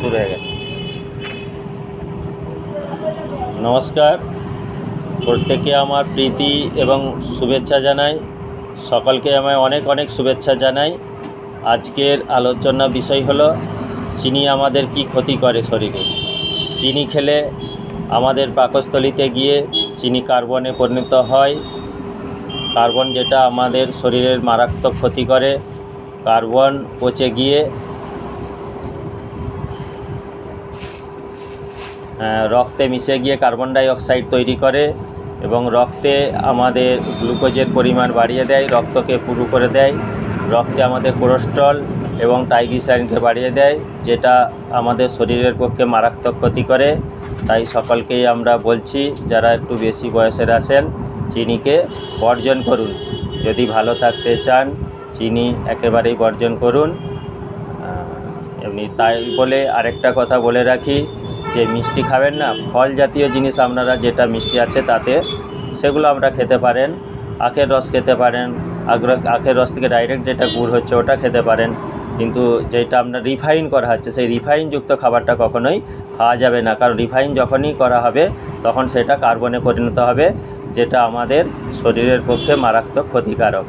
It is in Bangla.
শুরু হয়ে গেছে। নমস্কার, প্রত্যেকে আমার প্রীতি এবং শুভেচ্ছা জানাই। সকলকে আমি অনেক অনেক শুভেচ্ছা জানাই। আজকের আলোচনা বিষয় হলো চিনি আমাদের কি ক্ষতি করে শরীরে। চিনি খেলে আমাদের পাকস্থলীতে গিয়ে চিনি কার্বনে পরিণত হয়। কার্বন যেটা আমাদের শরীরের মারাত্মক ক্ষতি করে। কার্বন পচে গিয়ে রক্তে মিশে গিয়ে কার্বন ডাই অক্সাইড তৈরি করে এবং রক্তে আমাদের গ্লুকোজের পরিমাণ বাড়িয়ে দেয়, রক্তকে পুরু করে দেয়। রক্তে আমাদের কোলেস্টেরল এবং ট্রাইগ্লিসারাইডকে বাড়িয়ে দেয়, যেটা আমাদের শরীরের পক্ষে মারাত্মক ক্ষতি করে। তাই সকলকেই আমরা বলছি, যারা একটু বেশি বয়সের আছেন, চিনিকে বর্জন করুন। যদি ভালো থাকতে চান, চিনি একেবারেই বর্জন করুন। এমনি তাই বলে আরেকটা কথা বলে রাখি, যে মিষ্টি খাবেন না, ফল জাতীয় জিনিস আপনারা যেটা মিষ্টি আছে তাতে সেগুলো আমরা খেতে পারেন। আখের রস খেতে পারেন, আখের রস থেকে ডাইরেক্ট যেটা গুড় হচ্ছে ওটা খেতে পারেন। কিন্তু যেটা আপনার রিফাইন করা হচ্ছে, সেই রিফাইনযুক্ত খাবারটা কখনোই খাওয়া যাবে না। কারণ রিফাইন যখনই করা হবে তখন সেটা কার্বনে পরিণত হবে, যেটা আমাদের শরীরের পক্ষে মারাত্মক ক্ষতিকারক।